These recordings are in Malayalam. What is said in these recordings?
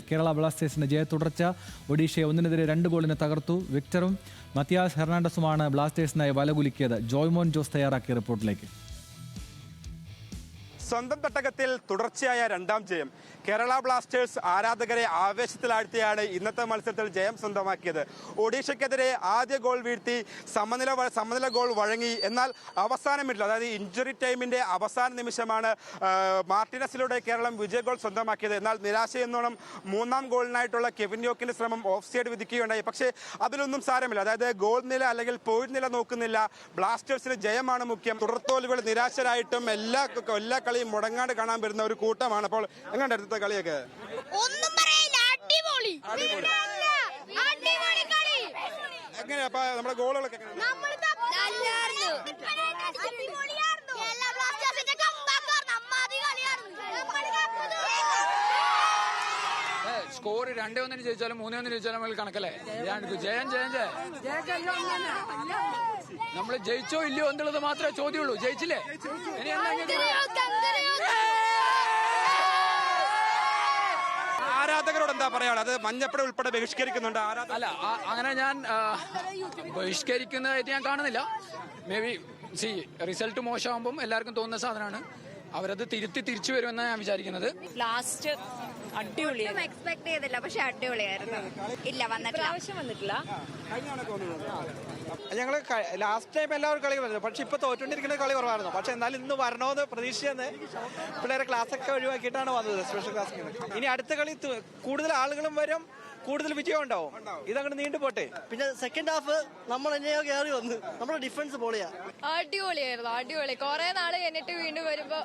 കേരള ബ്ലാസ്റ്റേഴ്സിന്റെ ജയ തുടർച്ച. ഒഡീഷയെ 1-2 ഗോളിന് തകർത്തു. വിക്ടറും മത്തിയാസ് ഹെർണാണ്ടസുമാണ് ബ്ലാസ്റ്റേഴ്സിനായി വലകുലുക്കിയത്. ജോയ്മോൻ ജോസ് തയ്യാറാക്കിയ റിപ്പോർട്ടിലേക്ക്. സ്വന്തം തട്ടകത്തിൽ തുടർച്ചയായ രണ്ടാം ജയം. കേരള ബ്ലാസ്റ്റേഴ്സ് ആരാധകരെ ആവേശത്തിലാഴ്ത്തിയാണ് ഇന്നത്തെ മത്സരത്തിൽ ജയം സ്വന്തമാക്കിയത്. ഒഡീഷയ്ക്കെതിരെ ആദ്യ ഗോൾ വീഴ്ത്തി സമനില ഗോൾ വഴങ്ങി. എന്നാൽ അവസാന മിനിറ്റിൽ, അതായത് ഇഞ്ചുറി ടൈമിന്റെ അവസാന നിമിഷമാണ് മാർട്ടിനസിലൂടെ കേരളം വിജയ ഗോൾ സ്വന്തമാക്കിയത്. എന്നാൽ നിരാശയെന്നോണം മൂന്നാം ഗോളിനായിട്ടുള്ള കെവിൻ യോക്കിന്റെ ശ്രമം ഓഫ് സൈഡ് വിധിക്കുകയുണ്ടായി. പക്ഷേ അതിലൊന്നും സാരമില്ല. അതായത് ഗോൾ നില അല്ലെങ്കിൽ പോയിന്റ് നില നോക്കുന്നില്ല. ബ്ലാസ്റ്റേഴ്സിന് ജയമാണ് മുഖ്യം. തുടർത്തോലുകൾ നിരാശരായിട്ടും എല്ലാ കളിയും മുടങ്ങാണ്ട് കാണാൻ വരുന്ന ഒരു കൂട്ടമാണ്. അപ്പോൾ എങ്ങനെ അടുത്ത കളിയൊക്കെ? ഒന്നും പറയില്ല, അടിപൊളി. എങ്ങനെയാ അപ്പൊ നമ്മുടെ ഗോളുകളൊക്കെ? സ്കോർ 2-1 ജയിച്ചാലും 3-1 ജയിച്ചാലും നമ്മൾ കണക്കല്ലേ. ജയം നമ്മൾ ജയിച്ചോ ഇല്ലയോ എന്നുള്ളത് മാത്രമേ ചോദ്യമുള്ളൂ. ജയിച്ചില്ലേ? ഇനി ആരാധകരോട് എന്താ പറയാ? അത് മഞ്ഞപ്പട ഉൾപ്പെടെ ബഹിഷ്കരിക്കുന്നുണ്ട്. അല്ല, അങ്ങനെ ഞാൻ ബഹിഷ്കരിക്കുന്നതായിട്ട് ഞാൻ കാണുന്നില്ല. മേ ബി റിസൾട്ട് മോശമാകുമ്പം എല്ലാവർക്കും തോന്നുന്ന സാധനമാണ്. അവരത് തിരിച്ചു വരുമെന്നാണ് ഞാൻ വിചാരിക്കുന്നത്. ലാസ്റ്റ് അടിപൊളിയായിരുന്നു. എക്സ്പെക്ട് ചെയ്തില്ല, പക്ഷെ അടിപൊളിയായിരുന്നു. ഇല്ല, വന്നിട്ടില്ല. ഞങ്ങള് ലാസ്റ്റ് ടൈം എല്ലാവരും കളി വരുന്നത്, പക്ഷെ ഇപ്പൊ തോറ്റുകൊണ്ടിരിക്കുന്ന കളി കുറവായിരുന്നു. പക്ഷെ എന്നാലും ഇന്ന് വരണമെന്ന് പ്രതീക്ഷിച്ചെന്ന് പിള്ളേരെ ക്ലാസ്സൊക്കെ ഒഴിവാക്കിയിട്ടാണ് വന്നത്, സ്പെഷ്യൽ ക്ലാസ്സിന്. ഇനി അടുത്ത കളി കൂടുതൽ ആളുകളും വരും, കൂടുതൽ വിജയം ഉണ്ടാവും. ഇതങ്ങനെ നീണ്ടു പോട്ടെ. പിന്നെ സെക്കൻഡ് ഹാഫ് നമ്മൾ എന്നെയോ കയറി വന്ന് നമ്മുടെ ഡിഫൻസ് പൊളിയാ. അടിപൊളിയായിരുന്നു, അടിപൊളി. കുറെ നാള് കഴിഞ്ഞിട്ട് വീണ്ടും വരുമ്പോ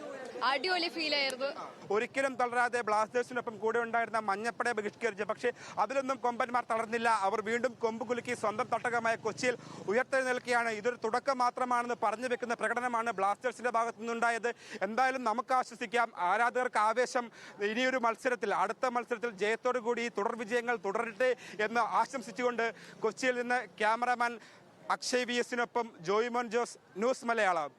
അടിപൊളി ഫീൽ ആയിരുന്നു. ഒരിക്കലും തളരാതെ ബ്ലാസ്റ്റേഴ്സിനൊപ്പം കൂടെ ഉണ്ടായിരുന്ന മഞ്ഞപ്പടയെ ബഹിഷ്കരിച്ചു. പക്ഷേ അതിലൊന്നും കൊമ്പന്മാർ തളർന്നില്ല. അവർ വീണ്ടും കൊമ്പ് കുലുക്കി സ്വന്തം തട്ടകമായ കൊച്ചിയിൽ ഉയർത്തെഴുന്നേൽക്കുകയാണ്. ഇതൊരു തുടക്കം മാത്രമാണെന്ന് പറഞ്ഞു വെക്കുന്ന പ്രകടനമാണ് ബ്ലാസ്റ്റേഴ്സിന്റെ ഭാഗത്തു നിന്നുണ്ടായത്. എന്തായാലും നമുക്ക് ആശ്വസിക്കാം. ആരാധകർക്ക് ആവേശം. ഇനിയൊരു മത്സരത്തിൽ, അടുത്ത മത്സരത്തിൽ ജയത്തോടു കൂടി തുടർ വിജയങ്ങൾ തുടരട്ടെ എന്ന് ആശംസിച്ചുകൊണ്ട് കൊച്ചിയിൽ നിന്ന് ക്യാമറാമാൻ അക്ഷയ് VS-നൊപ്പം ജോയ്മോൻ ജോസ്, ന്യൂസ് മലയാളം.